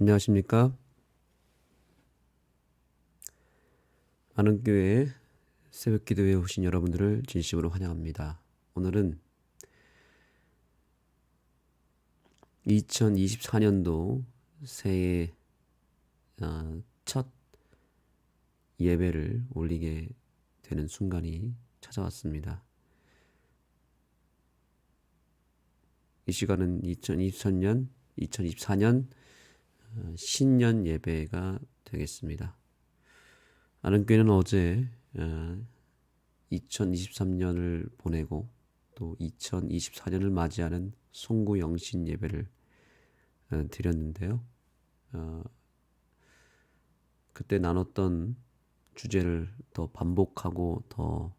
안녕하십니까? 안흥교회 새벽기도에 오신 여러분들을 진심으로 환영합니다. 오늘은 2024년도 새해 첫 예배를 올리게 되는 순간이 찾아왔습니다. 이 시간은 2024년 신년 예배가 되겠습니다. 안흥교회는 어제 2023년을 보내고 또 2024년을 맞이하는 송구영신 예배를 드렸는데요. 그때 나눴던 주제를 더 반복하고 더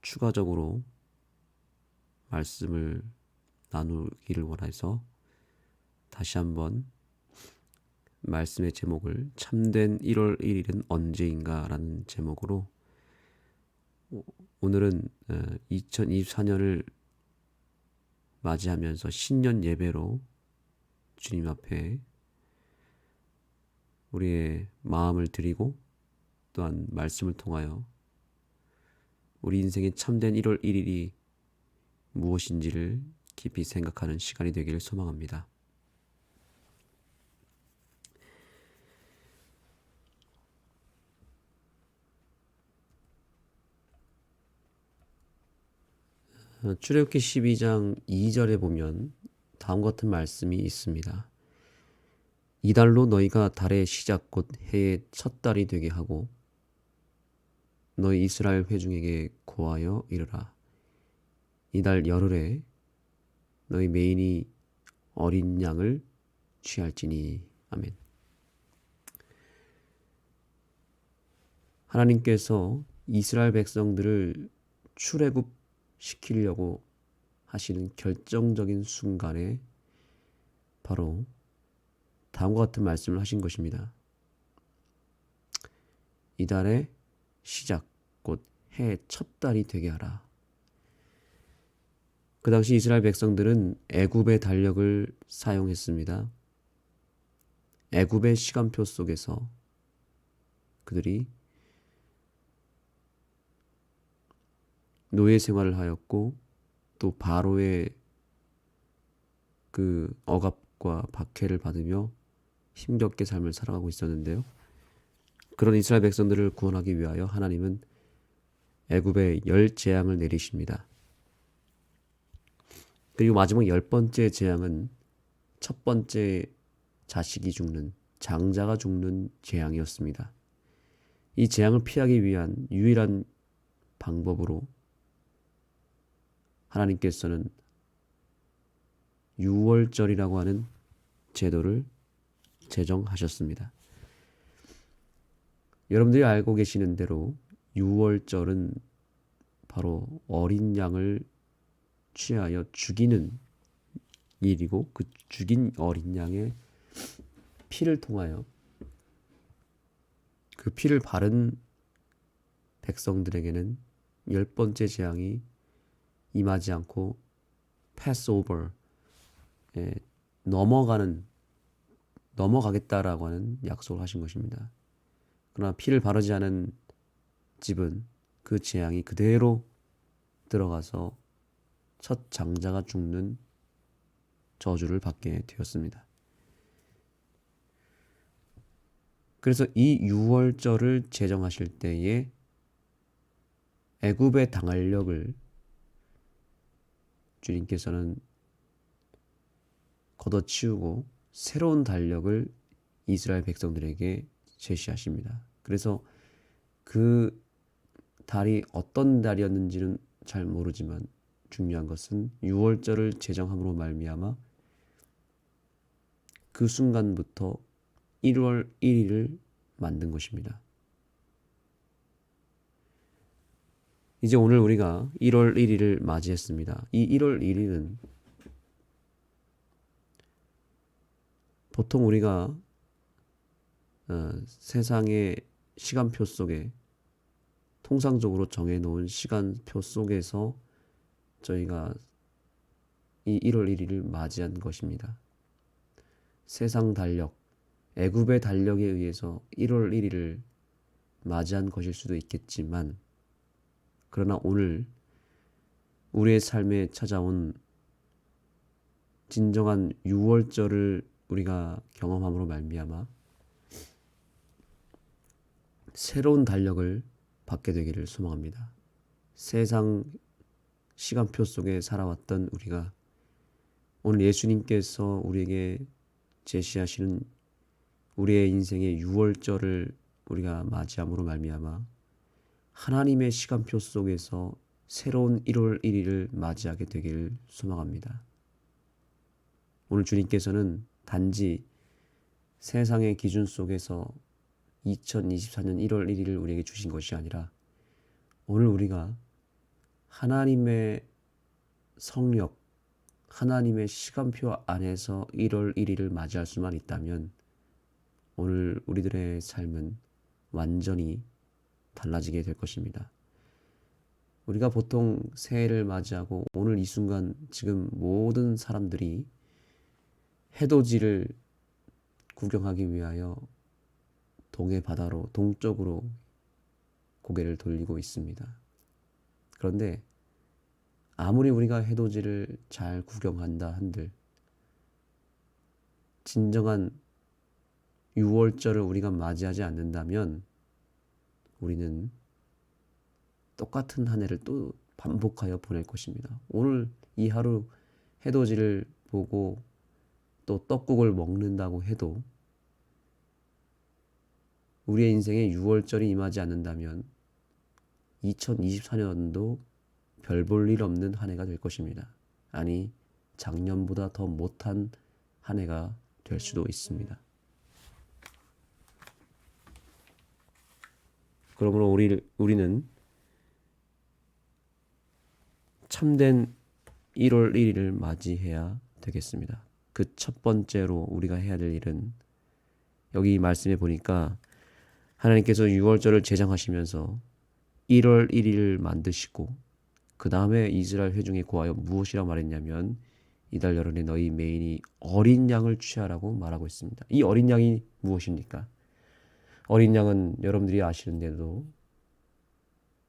추가적으로 말씀을 나누기를 원해서 다시 한번 말씀의 제목을 참된 1월 1일은 언제인가 라는 제목으로 오늘은 2024년을 맞이하면서 신년 예배로 주님 앞에 우리의 마음을 드리고 또한 말씀을 통하여 우리 인생의 참된 1월 1일이 무엇인지를 깊이 생각하는 시간이 되기를 소망합니다. 출애굽기 12장 2절에 보면 다음과 같은 말씀이 있습니다. 이달로 너희가 달의 시작 곧 해의 첫 달이 되게 하고 너희 이스라엘 회중에게 고하여 이르라. 이달 열흘에 너희 매인이 어린 양을 취할지니. 아멘. 하나님께서 이스라엘 백성들을 출애굽시키려고 하시는 결정적인 순간에 바로 다음과 같은 말씀을 하신 것입니다. 이달의 시작 곧 해의 첫 달이 되게 하라. 그 당시 이스라엘 백성들은 애굽의 달력을 사용했습니다. 애굽의 시간표 속에서 그들이 노예 생활을 하였고 또 바로의 그 억압과 박해를 받으며 힘겹게 삶을 살아가고 있었는데요. 그런 이스라엘 백성들을 구원하기 위하여 하나님은 애굽에 10재앙을 내리십니다. 그리고 마지막 10번째 재앙은 첫 번째 자식이 죽는, 장자가 죽는 재앙이었습니다. 이 재앙을 피하기 위한 유일한 방법으로 하나님께서는 유월절이라고 하는 제도를 제정하셨습니다. 여러분들이 알고 계시는 대로 유월절은 바로 어린 양을 취하여 죽이는 일이고 그 죽인 어린 양의 피를 통하여 그 피를 바른 백성들에게는 10번째 재앙이 임하지 않고 패스오버에 넘어가겠다라고 하는 약속을 하신 것입니다. 그러나 피를 바르지 않은 집은 그 재앙이 그대로 들어가서 첫 장자가 죽는 저주를 받게 되었습니다. 그래서 이 유월절을 제정하실 때에 애굽의 당할력을 주님께서는 걷어치우고 새로운 달력을 이스라엘 백성들에게 제시하십니다. 그래서 그 달이 어떤 달이었는지는 잘 모르지만 중요한 것은 유월절을 제정함으로 말미암아 그 순간부터 1월 1일을 만든 것입니다. 이제 오늘 우리가 1월 1일을 맞이했습니다. 이 1월 1일은 보통 우리가 세상의 시간표 속에 통상적으로 정해놓은 시간표 속에서 저희가 이 1월 1일을 맞이한 것입니다. 세상 달력, 애굽의 달력에 의해서 1월 1일을 맞이한 것일 수도 있겠지만, 그러나 오늘 우리의 삶에 찾아온 진정한 6월절을 우리가 경험함으로 말미암아 새로운 달력을 받게 되기를 소망합니다. 세상 시간표 속에 살아왔던 우리가 오늘 예수님께서 우리에게 제시하시는 우리의 인생의 6월절을 우리가 맞이함으로 말미암아 하나님의 시간표 속에서 새로운 1월 1일을 맞이하게 되기를 소망합니다. 오늘 주님께서는 단지 세상의 기준 속에서 2024년 1월 1일을 우리에게 주신 것이 아니라 오늘 우리가 하나님의 성력, 하나님의 시간표 안에서 1월 1일을 맞이할 수만 있다면 오늘 우리들의 삶은 완전히 달라지게 될 것입니다. 우리가 보통 새해를 맞이하고 오늘 이 순간 지금 모든 사람들이 해돋이를 구경하기 위하여 동해 바다로 동쪽으로 고개를 돌리고 있습니다. 그런데 아무리 우리가 해돋이를 잘 구경한다 한들 진정한 6월절을 우리가 맞이하지 않는다면 우리는 똑같은 한 해를 또 반복하여 보낼 것입니다. 오늘 이 하루 해돋이를 보고 또 떡국을 먹는다고 해도 우리의 인생에 6월절이 임하지 않는다면 2024년도 별 볼 일 없는 한 해가 될 것입니다. 아니, 작년보다 더 못한 한 해가 될 수도 있습니다. 그러므로 우리는 참된 1월 1일을 맞이해야 되겠습니다. 그 첫 번째로 우리가 해야 될 일은 여기 말씀에 보니까 하나님께서 6월절을 제정하시면서 1월 1일을 만드시고 그 다음에 이스라엘 회중에 고하여 무엇이라고 말했냐면 이달 여름에 너희 메인이 어린 양을 취하라고 말하고 있습니다. 이 어린 양이 무엇입니까? 어린 양은 여러분들이 아시는데도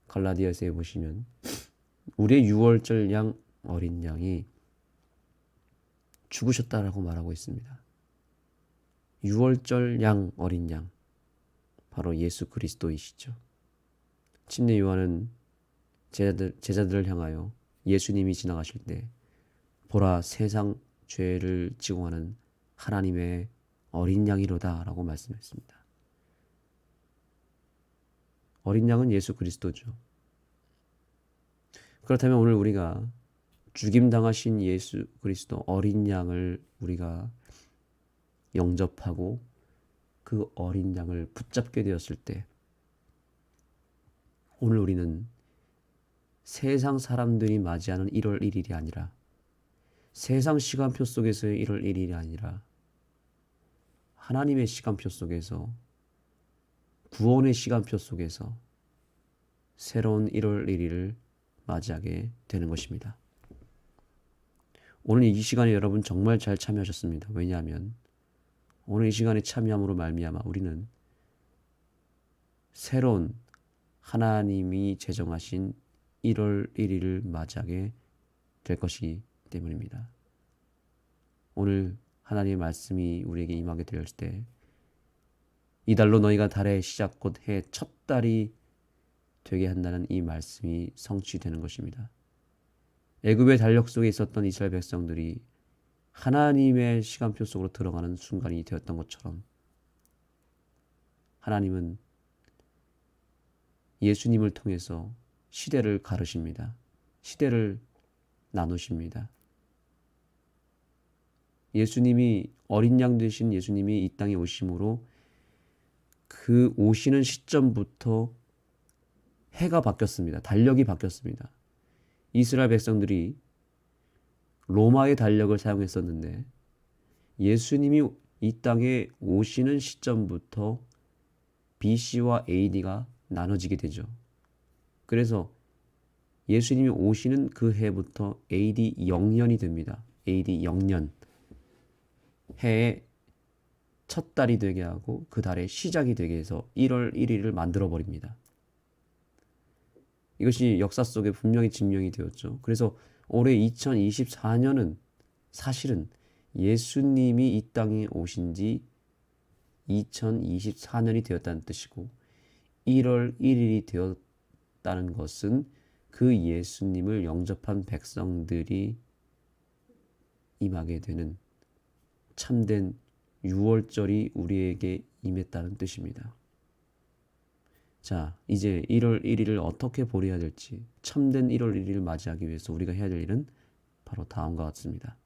갈라디아서에 보시면 우리의 6월절 양 어린 양이 죽으셨다라고 말하고 있습니다. 6월절 양 어린 양 바로 예수 그리스도이시죠. 침례 요한은 제자들을 향하여 예수님이 지나가실 때 보라 세상 죄를 지공하는 하나님의 어린 양이로다 라고 말씀했습니다. 어린 양은 예수 그리스도죠. 그렇다면 오늘 우리가 죽임당하신 예수 그리스도 어린 양을 우리가 영접하고 그 어린 양을 붙잡게 되었을 때 오늘 우리는 세상 사람들이 맞이하는 1월 1일이 아니라 세상 시간표 속에서의 1월 1일이 아니라 하나님의 시간표 속에서 구원의 시간표 속에서 새로운 1월 1일을 맞이하게 되는 것입니다. 오늘 이 시간에 여러분 정말 잘 참여하셨습니다. 왜냐하면 오늘 이 시간에 참여함으로 말미암아 우리는 새로운 하나님이 제정하신 1월 1일을 맞이하게 될 것이기 때문입니다. 오늘 하나님의 말씀이 우리에게 임하게 될 때 이달로 너희가 달의 시작 곧 해 첫 달이 되게 한다는 이 말씀이 성취되는 것입니다. 애굽의 달력 속에 있었던 이스라엘 백성들이 하나님의 시간표 속으로 들어가는 순간이 되었던 것처럼 하나님은 예수님을 통해서 시대를 가르십니다. 시대를 나누십니다. 예수님이 어린 양 되신 예수님이 이 땅에 오심으로 그 오시는 시점부터 해가 바뀌었습니다. 달력이 바뀌었습니다. 이스라엘 백성들이 로마의 달력을 사용했었는데 예수님이 이 땅에 오시는 시점부터 BC와 AD가 나눠지게 되죠. 그래서 예수님이 오시는 그 해부터 AD 0년이 됩니다. AD 0년 해에 첫 달이 되게 하고 그 달의 시작이 되게 해서 1월 1일을 만들어 버립니다. 이것이 역사 속에 분명히 증명이 되었죠. 그래서 올해 2024년은 사실은 예수님이 이 땅에 오신 지 2024년이 되었다는 뜻이고 1월 1일이 되었다는 것은 그 예수님을 영접한 백성들이 임하게 되는 참된 6월절이 우리에게 임했다는 뜻입니다. 자, 이제 1월 1일을 어떻게 보내야 될지, 참된 1월 1일을 맞이하기 위해서 우리가 해야 될 일은 바로 다음과 같습니다.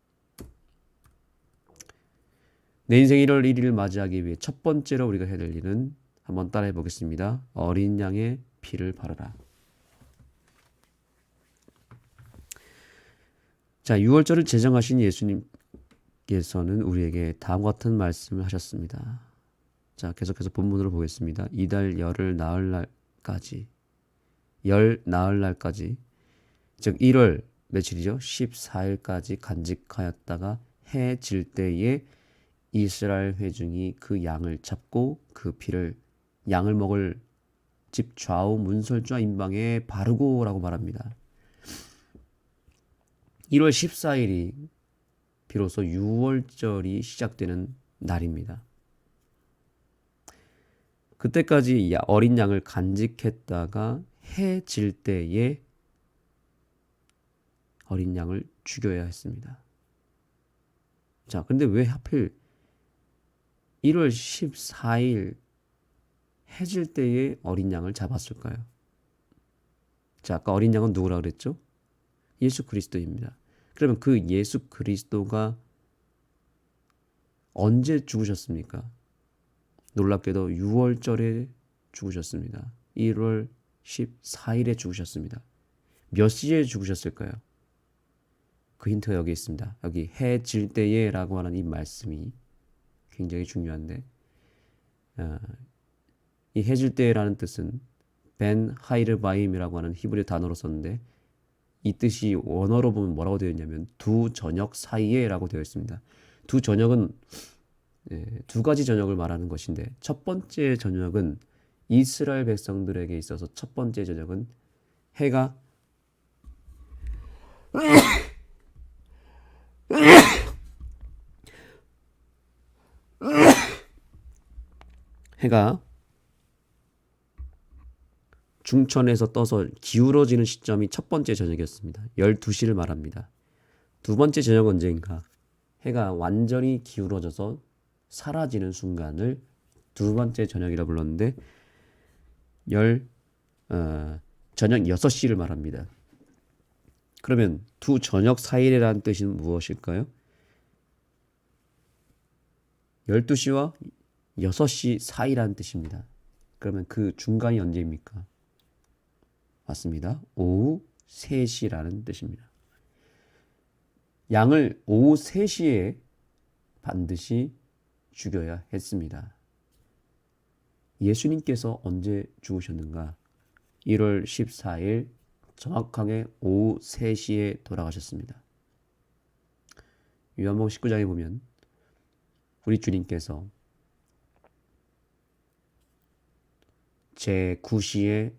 내 인생 1월 1일을 맞이하기 위해 첫 번째로 우리가 해야 될 일은 한번 따라해 보겠습니다. 어린 양의 피를 바르라. 자, 6월절을 제정하신 예수님께서는 우리에게 다음과 같은 말씀을 하셨습니다. 자, 계속해서 본문으로 보겠습니다. 이달 열흘 나흘 날까지, 즉 1월 며칠이죠? 14일까지 간직하였다가 해 질 때에 이스라엘 회중이 그 양을 잡고 그 피를 양을 먹을 집 좌우 문설주와 임방에 바르고라고 말합니다. 1월 14일이 비로소 6월절이 시작되는 날입니다. 그때까지 어린 양을 간직했다가 해 질 때에 어린 양을 죽여야 했습니다. 자, 근데 왜 하필 1월 14일 해질 때에 어린 양을 잡았을까요? 자, 아까 어린 양은 누구라 그랬죠? 예수 그리스도입니다. 그러면 그 예수 그리스도가 언제 죽으셨습니까? 놀랍게도 6월절에 죽으셨습니다. 1월 14일에 죽으셨습니다. 몇 시에 죽으셨을까요? 그 힌트가 여기 있습니다. 여기 해 질 때에 라고 하는 이 말씀이 굉장히 중요한데 이 해 질 때라는 뜻은 벤 하이르바임이라고 하는 히브리 단어로 썼는데 이 뜻이 원어로 보면 뭐라고 되어 있냐면 두 저녁 사이에 라고 되어 있습니다. 두 저녁은 두 가지 저녁을 말하는 것인데 첫 번째 저녁은 이스라엘 백성들에게 있어서 첫 번째 저녁은 해가 중천에서 떠서 기울어지는 시점이 첫 번째 저녁이었습니다. 12시를 말합니다. 두 번째 저녁은 언제인가? 해가 완전히 기울어져서 사라지는 순간을 두 번째 저녁이라 불렀는데 저녁 6시를 말합니다. 그러면 두 저녁 사이라는 뜻은 무엇일까요? 12시와 6시 사이라는 뜻입니다. 그러면 그 중간이 언제입니까? 맞습니다. 오후 3시라는 뜻입니다. 양을 오후 3시에 반드시 죽여야 했습니다. 예수님께서 언제 죽으셨는가? 1월 14일 정확하게 오후 3시에 돌아가셨습니다. 요한복음 19장에 보면 우리 주님께서 제9시에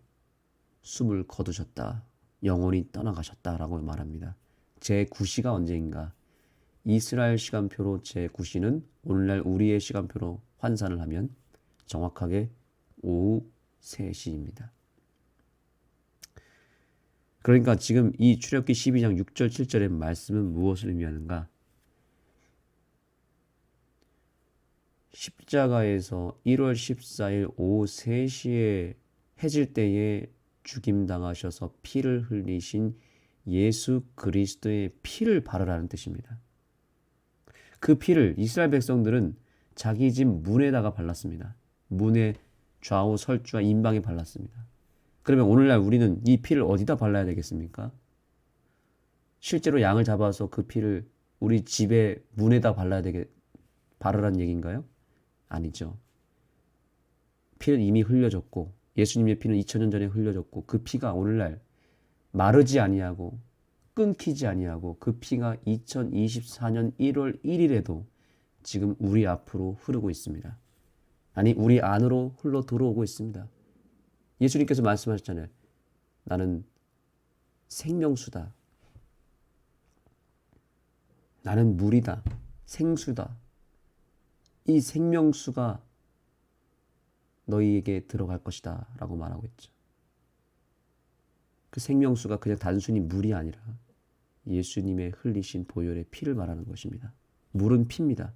숨을 거두셨다. 영원히 떠나가셨다라고 말합니다. 제9시가 언제인가? 이스라엘 시간표로 제9시는 오늘날 우리의 시간표로 환산을 하면 정확하게 오후 3시입니다. 그러니까 지금 이 출애굽기 12장 6절 7절의 말씀은 무엇을 의미하는가? 십자가에서 1월 14일 오후 3시에 해질 때에 죽임당하셔서 피를 흘리신 예수 그리스도의 피를 바르라는 뜻입니다. 그 피를 이스라엘 백성들은 자기 집 문에다가 발랐습니다. 문의 좌우 설주와 임방에 발랐습니다. 그러면 오늘날 우리는 이 피를 어디다 발라야 되겠습니까? 실제로 양을 잡아서 그 피를 우리 집의 문에다 바르라는 얘기인가요? 아니죠. 피는 이미 흘려졌고 예수님의 피는 2000년 전에 흘려졌고 그 피가 오늘날 마르지 아니하고 끊기지 아니하고 그 피가 2024년 1월 1일에도 지금 우리 앞으로 흐르고 있습니다. 아니, 우리 안으로 흘러 들어오고 있습니다. 예수님께서 말씀하셨잖아요. 나는 생명수다. 나는 물이다. 생수다. 이 생명수가 너희에게 들어갈 것이다 라고 말하고 있죠. 그 생명수가 그냥 단순히 물이 아니라 예수님의 흘리신 보혈의 피를 말하는 것입니다. 물은 피입니다.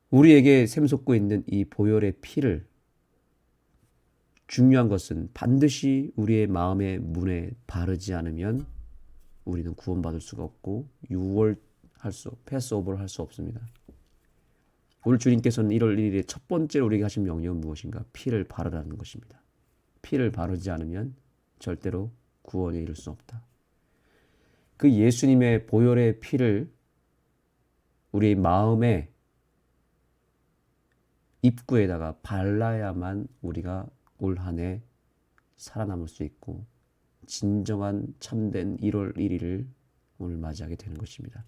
우리에게 샘솟고 있는 이 보혈의 피를, 중요한 것은 반드시 우리의 마음의 문에 바르지 않으면 우리는 구원받을 수가 없고 패스오버를 할 수 없습니다. 오늘 주님께서는 1월 1일에 첫 번째로 우리에게 하신 명령은 무엇인가? 피를 바르라는 것입니다. 피를 바르지 않으면 절대로 구원에 이를 수 없다. 그 예수님의 보혈의 피를 우리 마음의 입구에다가 발라야만 우리가 올 한 해 살아남을 수 있고 진정한 참된 1월 1일을 오늘 맞이하게 되는 것입니다.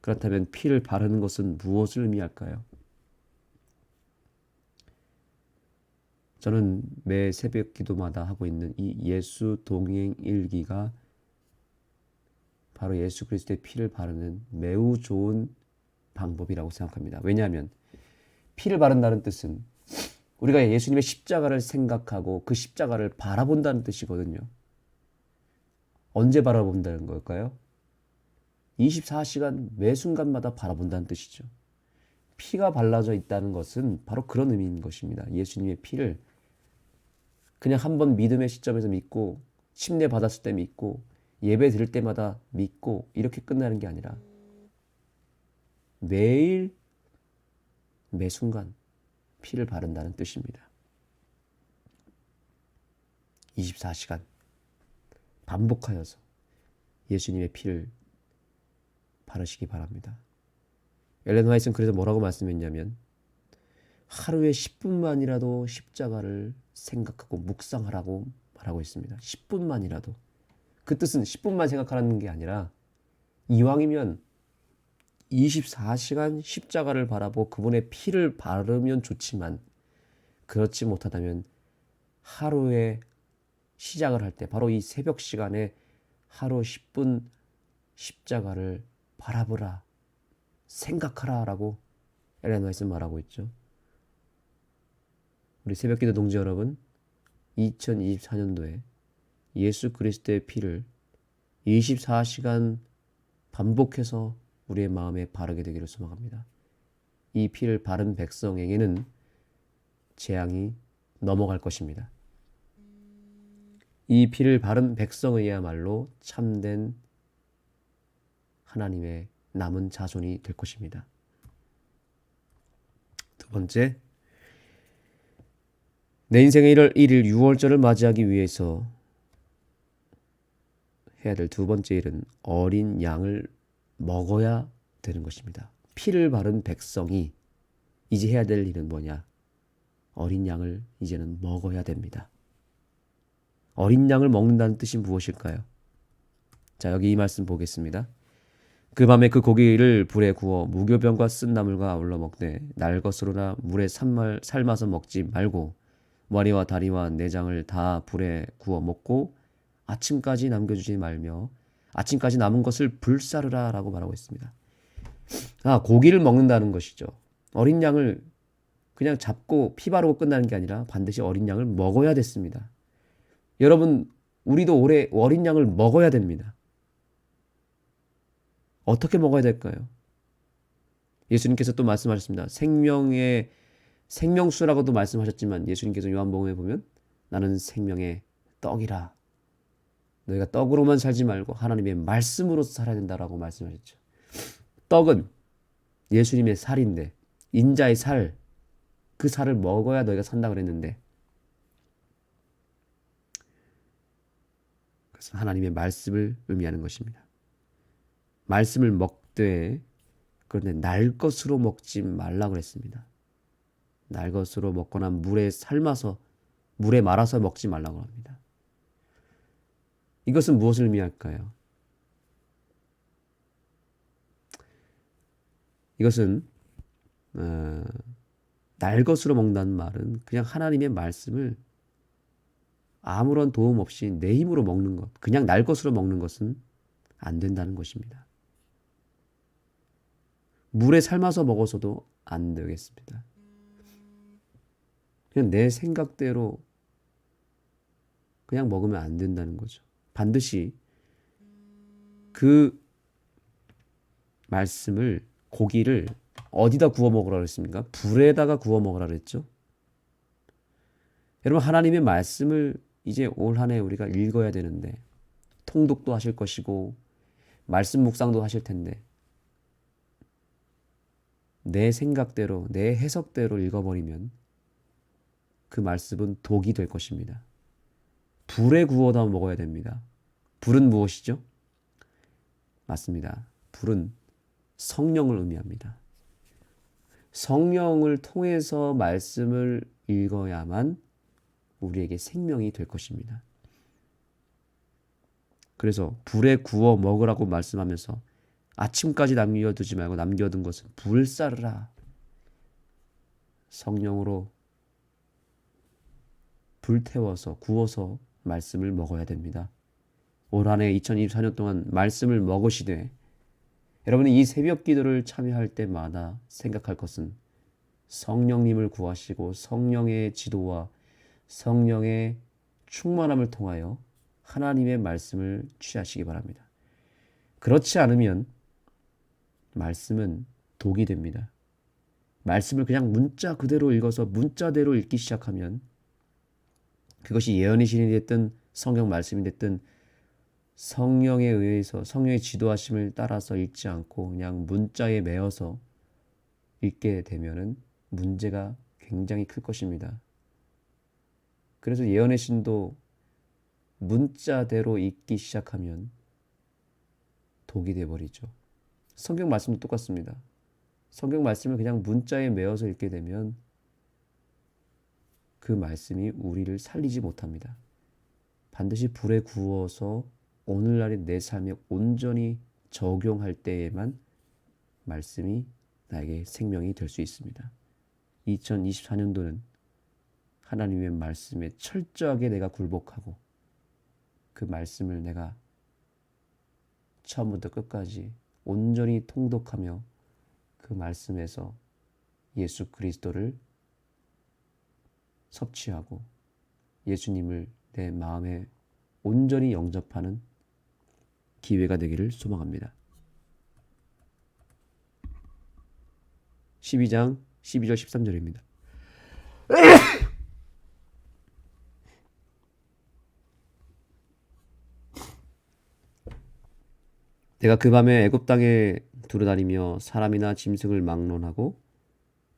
그렇다면 피를 바르는 것은 무엇을 의미할까요? 저는 매 새벽 기도마다 하고 있는 이 예수 동행 일기가 바로 예수 그리스도의 피를 바르는 매우 좋은 방법이라고 생각합니다. 왜냐하면 피를 바른다는 뜻은 우리가 예수님의 십자가를 생각하고 그 십자가를 바라본다는 뜻이거든요. 언제 바라본다는 걸까요? 24시간 매 순간마다 바라본다는 뜻이죠. 피가 발라져 있다는 것은 바로 그런 의미인 것입니다. 예수님의 피를 그냥 한번 믿음의 시점에서 믿고 침례 받았을 때 믿고 예배 드릴 때마다 믿고 이렇게 끝나는 게 아니라 매일 매 순간 피를 바른다는 뜻입니다. 24시간 반복하여서 예수님의 피를 바르시기 바랍니다. 엘렌 화이트는 그래서 뭐라고 말씀했냐면 하루에 10분만이라도 십자가를 생각하고 묵상하라고 말하고 있습니다. 10분만이라도. 그 뜻은 10분만 생각하라는 게 아니라 이왕이면 24시간 십자가를 바라보고 그분의 피를 바르면 좋지만 그렇지 못하다면 하루에 시작을 할 때 바로 이 새벽 시간에 하루 10분 십자가를 바라보라, 생각하라 라고 엘렌 화이트는 말하고 있죠. 우리 새벽기도 동지 여러분, 2024년도에 예수 그리스도의 피를 24시간 반복해서 우리의 마음에 바르게 되기를 소망합니다. 이 피를 바른 백성에게는 재앙이 넘어갈 것입니다. 이 피를 바른 백성이야말로 참된 하나님의 남은 자손이 될 것입니다. 두 번째, 내 인생의 1월 1일 6월절을 맞이하기 위해서 해야 될 두 번째 일은 어린 양을 먹어야 되는 것입니다. 피를 바른 백성이 이제 해야 될 일은 뭐냐? 어린 양을 이제는 먹어야 됩니다. 어린 양을 먹는다는 뜻이 무엇일까요? 자, 여기 이 말씀 보겠습니다. 그 밤에 그 고기를 불에 구워 무교병과 쓴 나물과 아울러 먹되 날 것으로나 물에 삶아서 먹지 말고 머리와 다리와 내장을 다 불에 구워 먹고 아침까지 남겨주지 말며 아침까지 남은 것을 불사르라 라고 말하고 있습니다. 고기를 먹는다는 것이죠. 어린 양을 그냥 잡고 피 바르고 끝나는 게 아니라 반드시 어린 양을 먹어야 됐습니다. 여러분, 우리도 올해 어린 양을 먹어야 됩니다. 어떻게 먹어야 될까요? 예수님께서 또 말씀하셨습니다. 생명의 생명수라고도 말씀하셨지만 예수님께서 요한복음에 보면 나는 생명의 떡이라. 너희가 떡으로만 살지 말고 하나님의 말씀으로서 살아야 된다라고 말씀하셨죠. 떡은 예수님의 살인데 인자의 살, 그 살을 먹어야 너희가 산다 그랬는데 그것은 하나님의 말씀을 의미하는 것입니다. 말씀을 먹되 그런데 날 것으로 먹지 말라고 그랬습니다. 날 것으로 먹거나 물에 말아서 먹지 말라고 합니다. 이것은 무엇을 의미할까요? 이것은 날 것으로 먹는다는 말은 그냥 하나님의 말씀을 아무런 도움 없이 내 힘으로 먹는 것, 그냥 날 것으로 먹는 것은 안 된다는 것입니다. 물에 삶아서 먹어서도 안 되겠습니다. 그냥 내 생각대로 그냥 먹으면 안 된다는 거죠. 반드시 그 말씀을, 고기를 어디다 구워 먹으라 그랬습니까? 불에다가 구워 먹으라 그랬죠. 여러분, 하나님의 말씀을 이제 올 한 해 우리가 읽어야 되는데, 통독도 하실 것이고 말씀 묵상도 하실 텐데, 내 생각대로, 내 해석대로 읽어버리면 그 말씀은 독이 될 것입니다. 불에 구워다 먹어야 됩니다. 불은 무엇이죠? 맞습니다. 불은 성령을 의미합니다. 성령을 통해서 말씀을 읽어야만 우리에게 생명이 될 것입니다. 그래서 불에 구워 먹으라고 말씀하면서 아침까지 남겨두지 말고 남겨둔 것은 불사르라. 성령으로 불태워서 구워서 말씀을 먹어야 됩니다. 올 한 해 2024년 동안 말씀을 먹으시되, 여러분이 이 새벽 기도를 참여할 때마다 생각할 것은 성령님을 구하시고 성령의 지도와 성령의 충만함을 통하여 하나님의 말씀을 취하시기 바랍니다. 그렇지 않으면 말씀은 독이 됩니다. 말씀을 그냥 문자 그대로 읽어서 문자대로 읽기 시작하면, 그것이 예언의 신이 됐든 성경 말씀이 됐든 성령에 의해서, 성령의 지도하심을 따라서 읽지 않고 그냥 문자에 매여서 읽게 되면은 문제가 굉장히 클 것입니다. 그래서 예언의 신도 문자대로 읽기 시작하면 독이 되어버리죠. 성경 말씀도 똑같습니다. 성경 말씀을 그냥 문자에 매어서 읽게 되면 그 말씀이 우리를 살리지 못합니다. 반드시 불에 구워서 오늘날의 내 삶에 온전히 적용할 때에만 말씀이 나에게 생명이 될 수 있습니다. 2024년도는 하나님의 말씀에 철저하게 내가 굴복하고 그 말씀을 내가 처음부터 끝까지 온전히 통독하며 그 말씀에서 예수 그리스도를 섭취하고 예수님을 내 마음에 온전히 영접하는 기회가 되기를 소망합니다. 12장 12절 13절입니다. 내가 그 밤에 애굽 땅에 두루다니며 사람이나 짐승을 막론하고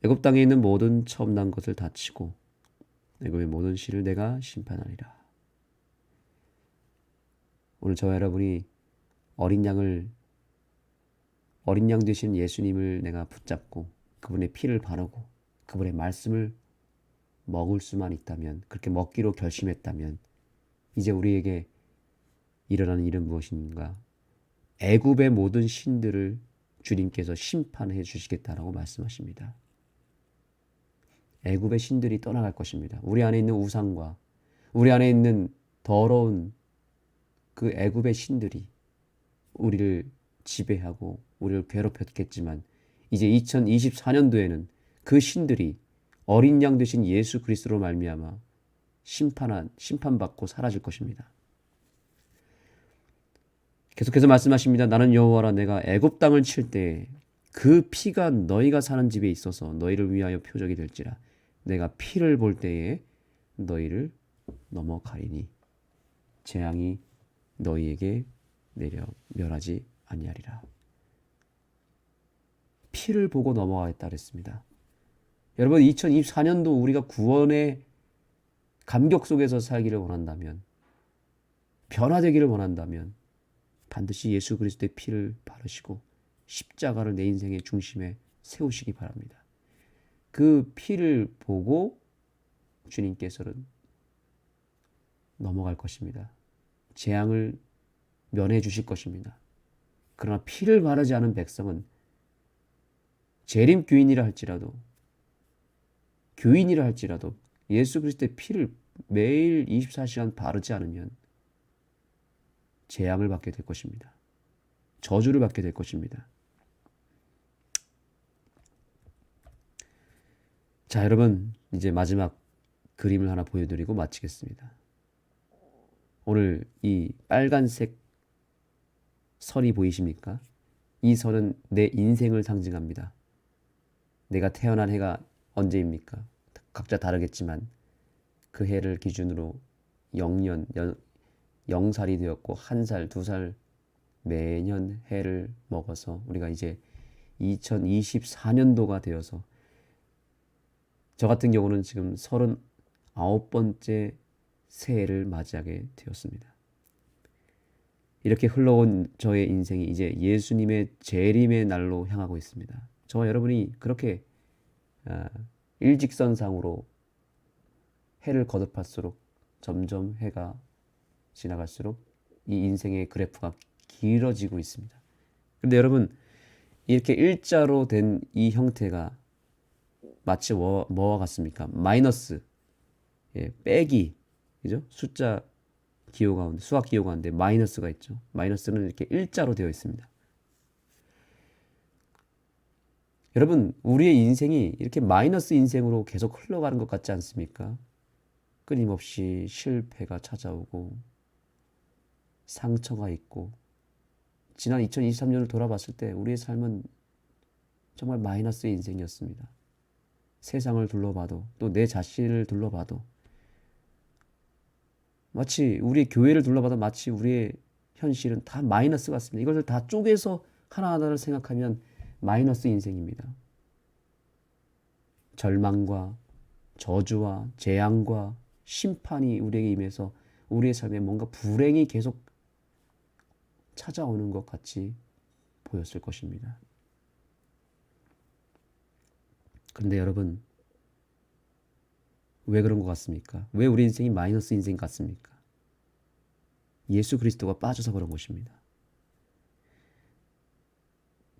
애굽 땅에 있는 모든 처음 난 것을 다치고 애굽의 모든 씨를 내가 심판하리라. 오늘 저와 여러분이 어린 양 되신 예수님을 내가 붙잡고 그분의 피를 바르고 그분의 말씀을 먹을 수만 있다면, 그렇게 먹기로 결심했다면, 이제 우리에게 일어나는 일은 무엇인가? 애굽의 모든 신들을 주님께서 심판해 주시겠다라고 말씀하십니다. 애굽의 신들이 떠나갈 것입니다. 우리 안에 있는 우상과 우리 안에 있는 더러운 그 애굽의 신들이 우리를 지배하고 우리를 괴롭혔겠지만, 이제 2024년도에는 그 신들이 어린 양 되신 예수 그리스도로 말미암아 심판받고 사라질 것입니다. 계속해서 말씀하십니다. 나는 여호와라. 내가 애굽 땅을 칠 때에 그 피가 너희가 사는 집에 있어서 너희를 위하여 표적이 될지라. 내가 피를 볼 때에 너희를 넘어가리니 재앙이 너희에게 내려 멸하지 아니하리라. 피를 보고 넘어가겠다 그랬습니다. 여러분, 2024년도 우리가 구원의 감격 속에서 살기를 원한다면, 변화되기를 원한다면 반드시 예수 그리스도의 피를 바르시고 십자가를 내 인생의 중심에 세우시기 바랍니다. 그 피를 보고 주님께서는 넘어갈 것입니다. 재앙을 면해 주실 것입니다. 그러나 피를 바르지 않은 백성은 재림 교인이라 할지라도, 교인이라 할지라도 예수 그리스도의 피를 매일 24시간 바르지 않으면 재앙을 받게 될 것입니다. 저주를 받게 될 것입니다. 자, 여러분, 이제 마지막 그림을 하나 보여드리고 마치겠습니다. 오늘 이 빨간색 선이 보이십니까? 이 선은 내 인생을 상징합니다. 내가 태어난 해가 언제입니까? 각자 다르겠지만 그 해를 기준으로 0년, 0살이 되었고 1살, 2살 매년 해를 먹어서 우리가 이제 2024년도가 되어서 저 같은 경우는 지금 39번째 새해를 맞이하게 되었습니다. 이렇게 흘러온 저의 인생이 이제 예수님의 재림의 날로 향하고 있습니다. 저와 여러분이 그렇게 일직선상으로 해를 거듭할수록 점점 해가 지나갈수록 이 인생의 그래프가 길어지고 있습니다. 그런데 여러분, 이렇게 일자로 된 이 형태가 마치 뭐와 같습니까? 마이너스, 빼기, 그죠? 숫자 기호 가운데, 수학 기호 가운데 마이너스가 있죠. 마이너스는 이렇게 일자로 되어 있습니다. 여러분, 우리의 인생이 이렇게 마이너스 인생으로 계속 흘러가는 것 같지 않습니까? 끊임없이 실패가 찾아오고 상처가 있고, 지난 2023년을 돌아봤을 때 우리의 삶은 정말 마이너스의 인생이었습니다. 세상을 둘러봐도, 또 내 자신을 둘러봐도, 마치 우리 교회를 둘러봐도 마치 우리의 현실은 다 마이너스 같습니다. 이것을 다 쪼개서 하나하나를 생각하면 마이너스 인생입니다. 절망과 저주와 재앙과 심판이 우리에게 임해서 우리의 삶에 뭔가 불행이 계속 찾아오는 것 같이 보였을 것입니다. 그런데 여러분, 왜 그런 것 같습니까? 왜 우리 인생이 마이너스 인생 같습니까? 예수 그리스도가 빠져서 그런 것입니다.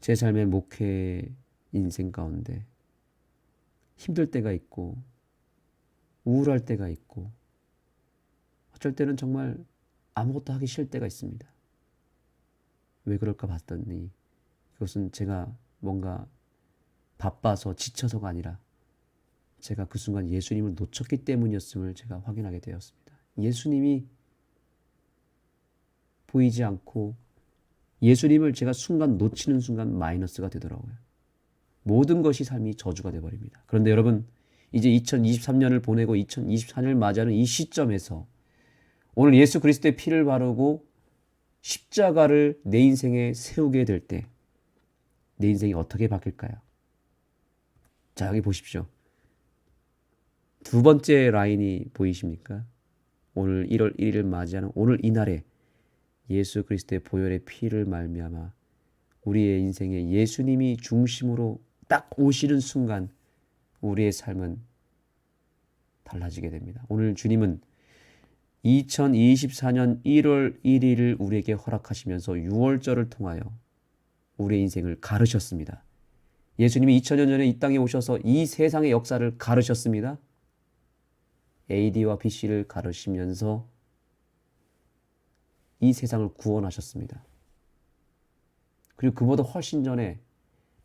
제 삶의 목회 인생 가운데 힘들 때가 있고 우울할 때가 있고 어쩔 때는 정말 아무것도 하기 싫을 때가 있습니다. 왜 그럴까 봤더니 그것은 제가 뭔가 바빠서 지쳐서가 아니라 제가 그 순간 예수님을 놓쳤기 때문이었음을 제가 확인하게 되었습니다. 예수님이 보이지 않고 예수님을 제가 순간 놓치는 순간 마이너스가 되더라고요. 모든 것이 삶이 저주가 되어버립니다. 그런데 여러분, 이제 2023년을 보내고 2024년을 맞이하는 이 시점에서 오늘 예수 그리스도의 피를 바르고 십자가를 내 인생에 세우게 될 때 내 인생이 어떻게 바뀔까요? 자, 여기 보십시오. 두 번째 라인이 보이십니까? 오늘 1월 1일을 맞이하는 오늘 이날에 예수 그리스도의 보혈의 피를 말미암아 우리의 인생에 예수님이 중심으로 딱 오시는 순간 우리의 삶은 달라지게 됩니다. 오늘 주님은 2024년 1월 1일을 우리에게 허락하시면서 6월절을 통하여 우리의 인생을 가르셨습니다. 예수님이 2000년 전에 이 땅에 오셔서 이 세상의 역사를 가르셨습니다. AD와 BC를 가르시면서 이 세상을 구원하셨습니다. 그리고 그보다 훨씬 전에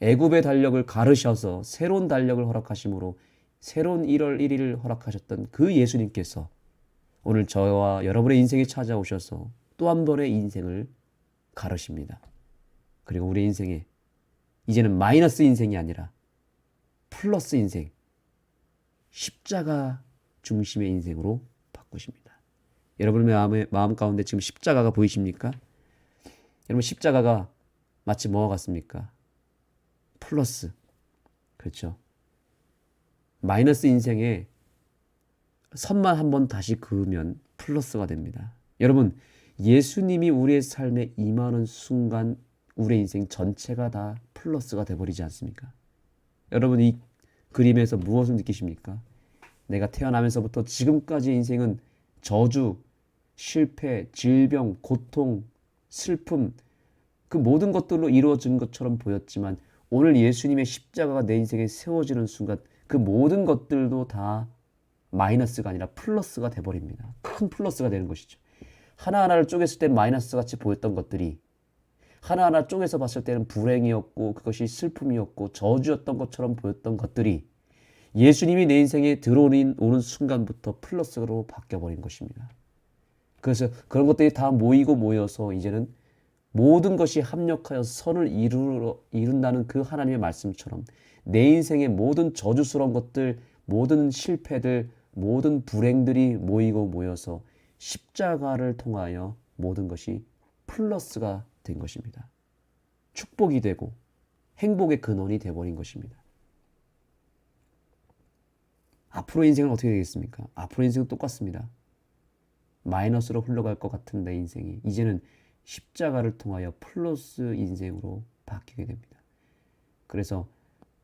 애굽의 달력을 가르셔서 새로운 달력을 허락하심으로 새로운 1월 1일을 허락하셨던 그 예수님께서 오늘 저와 여러분의 인생에 찾아오셔서 또 한 번의 인생을 가르십니다. 그리고 우리 인생에 이제는 마이너스 인생이 아니라 플러스 인생, 십자가 중심의 인생으로 바꾸십니다. 여러분의 마음 가운데 지금 십자가가 보이십니까? 여러분, 십자가가 마치 뭐와 같습니까? 플러스. 그렇죠. 마이너스 인생에 선만 한번 다시 그으면 플러스가 됩니다. 여러분, 예수님이 우리의 삶에 임하는 순간 우리의 인생 전체가 다 플러스가 돼버리지 않습니까? 여러분, 이 그림에서 무엇을 느끼십니까? 내가 태어나면서부터 지금까지의 인생은 저주, 실패, 질병, 고통, 슬픔, 그 모든 것들로 이루어진 것처럼 보였지만 오늘 예수님의 십자가가 내 인생에 세워지는 순간 그 모든 것들도 다 마이너스가 아니라 플러스가 돼버립니다. 큰 플러스가 되는 것이죠. 하나하나를 쪼갰을 때 마이너스 같이 보였던 것들이 하나하나 쪼개서 봤을 때는 불행이었고 그것이 슬픔이었고 저주였던 것처럼 보였던 것들이 예수님이 내 인생에 들어오는 순간부터 플러스로 바뀌어버린 것입니다. 그래서 그런 것들이 다 모이고 모여서 이제는 모든 것이 합력하여 선을 이룬다는 그 하나님의 말씀처럼 내 인생의 모든 저주스러운 것들, 모든 실패들, 모든 불행들이 모이고 모여서 십자가를 통하여 모든 것이 플러스가 된 것입니다. 축복이 되고 행복의 근원이 되어버린 것입니다. 앞으로 인생은 어떻게 되겠습니까? 앞으로 인생은 똑같습니다. 마이너스로 흘러갈 것 같은 내 인생이 이제는 십자가를 통하여 플러스 인생으로 바뀌게 됩니다. 그래서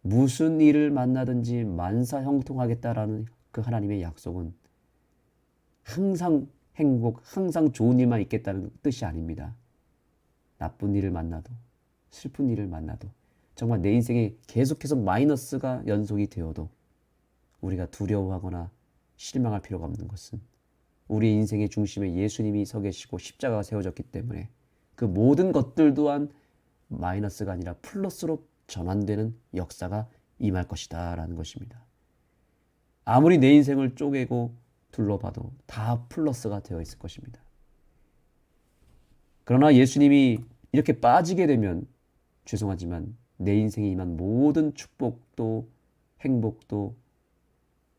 무슨 일을 만나든지 만사형통하겠다라는 그 하나님의 약속은 항상 행복, 항상 좋은 일만 있겠다는 뜻이 아닙니다. 나쁜 일을 만나도 슬픈 일을 만나도 정말 내 인생에 계속해서 마이너스가 연속이 되어도 우리가 두려워하거나 실망할 필요가 없는 것은 우리 인생의 중심에 예수님이 서 계시고 십자가가 세워졌기 때문에 그 모든 것들 또한 마이너스가 아니라 플러스로 전환되는 역사가 임할 것이다 라는 것입니다. 아무리 내 인생을 쪼개고 둘러봐도 다 플러스가 되어 있을 것입니다. 그러나 예수님이 이렇게 빠지게 되면 죄송하지만 내 인생에 임한 모든 축복도 행복도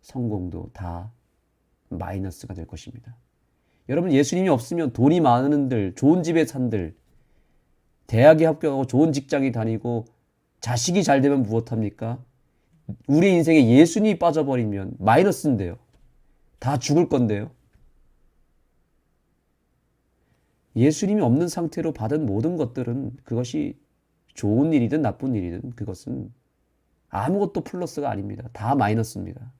성공도 다 마이너스가 될 것입니다. 여러분 예수님이 없으면 돈이 많은들, 좋은 집에 산들, 대학에 합격하고 좋은 직장에 다니고 자식이 잘 되면 무엇합니까? 우리 인생에 예수님이 빠져버리면 마이너스인데요. 다 죽을 건데요. 예수님이 없는 상태로 받은 모든 것들은 그것이 좋은 일이든 나쁜 일이든 그것은 아무것도 플러스가 아닙니다. 다 마이너스입니다.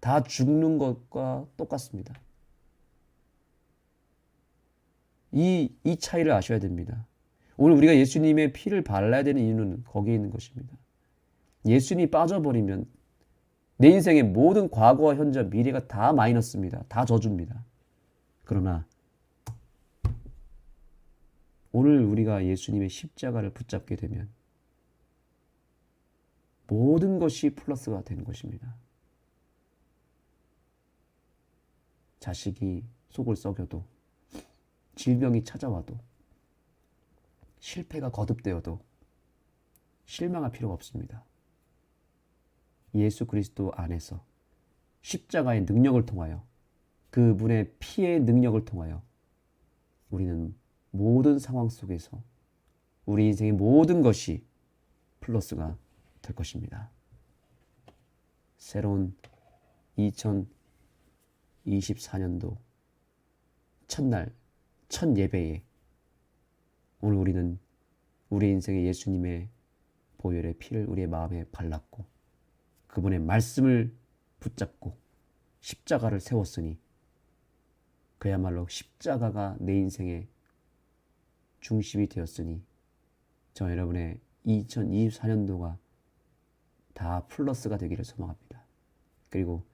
다 죽는 것과 똑같습니다. 이 차이를 아셔야 됩니다. 오늘 우리가 예수님의 피를 발라야 되는 이유는 거기에 있는 것입니다. 예수님이 빠져버리면 내 인생의 모든 과거와 현재, 미래가 다 마이너스입니다. 다 저주입니다. 그러나 오늘 우리가 예수님의 십자가를 붙잡게 되면 모든 것이 플러스가 되는 것입니다. 자식이 속을 썩여도 질병이 찾아와도 실패가 거듭되어도 실망할 필요가 없습니다. 예수 그리스도 안에서 십자가의 능력을 통하여 그분의 피의 능력을 통하여 우리는 모든 상황 속에서 우리 인생의 모든 것이 플러스가 될 것입니다. 새로운 2024년도 첫날 첫 예배에 오늘 우리는 우리 인생의 예수님의 보혈의 피를 우리의 마음에 발랐고 그분의 말씀을 붙잡고 십자가를 세웠으니 그야말로 십자가가 내 인생의 중심이 되었으니 저 여러분의 2024년도가 다 플러스가 되기를 소망합니다. 그리고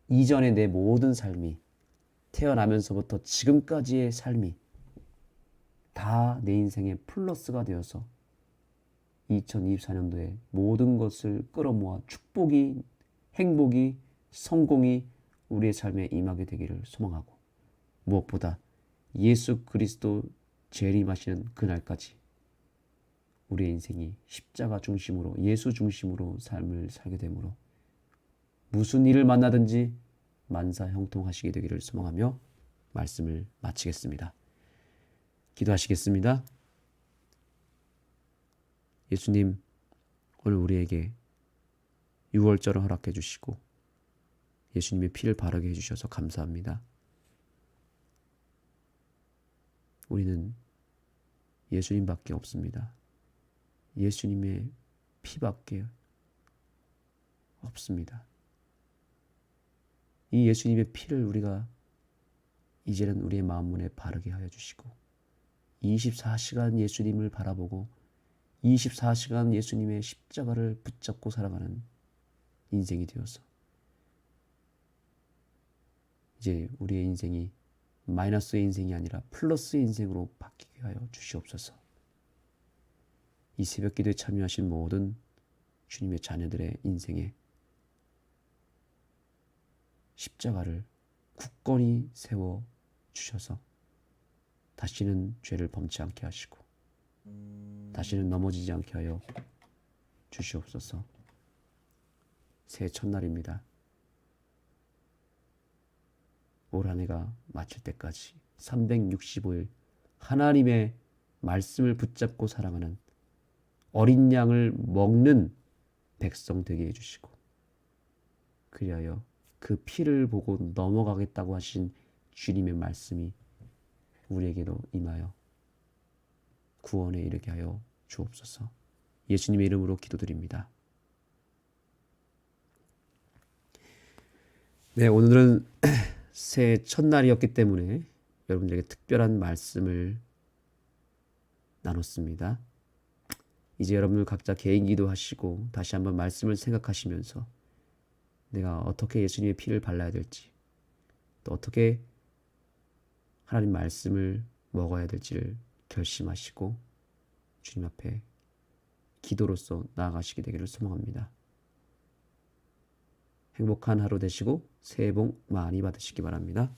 이전의 내 모든 삶이 태어나면서부터 지금까지의 삶이 다 내 인생의 플러스가 되어서 2024년도에 모든 것을 끌어모아 축복이, 행복이, 성공이 우리의 삶에 임하게 되기를 소망하고 무엇보다 예수 그리스도 재림하시는 그날까지 우리의 인생이 십자가 중심으로 예수 중심으로 삶을 살게 되므로 무슨 일을 만나든지 만사형통하시게 되기를 소망하며 말씀을 마치겠습니다. 기도하시겠습니다. 예수님, 오늘 우리에게 6월절을 허락해 주시고 예수님의 피를 바르게 해주셔서 감사합니다. 우리는 예수님밖에 없습니다. 예수님의 피밖에 없습니다. 이 예수님의 피를 우리가 이제는 우리의 마음 문에 바르게 하여 주시고 24시간 예수님을 바라보고 24시간 예수님의 십자가를 붙잡고 살아가는 인생이 되어서 이제 우리의 인생이 마이너스의 인생이 아니라 플러스의 인생으로 바뀌게 하여 주시옵소서. 이 새벽 기도에 참여하신 모든 주님의 자녀들의 인생에 십자가를 굳건히 세워 주셔서 다시는 죄를 범치 않게 하시고 다시는 넘어지지 않게 하여 주시옵소서. 새해 첫날입니다. 올 한 해가 마칠 때까지 365일 하나님의 말씀을 붙잡고 살아가는 어린 양을 먹는 백성 되게 해주시고 그리하여 그 피를 보고 넘어가겠다고 하신 주님의 말씀이 우리에게도 임하여 구원에 이르게 하여 주옵소서. 예수님의 이름으로 기도드립니다. 네, 오늘은 새해 첫날이었기 때문에 여러분들에게 특별한 말씀을 나눴습니다. 이제 여러분들 각자 개인 기도하시고 다시 한번 말씀을 생각하시면서 내가 어떻게 예수님의 피를 발라야 될지 또 어떻게 하나님 말씀을 먹어야 될지를 결심하시고 주님 앞에 기도로서 나아가시게 되기를 소망합니다. 행복한 하루 되시고 새해 복 많이 받으시기 바랍니다.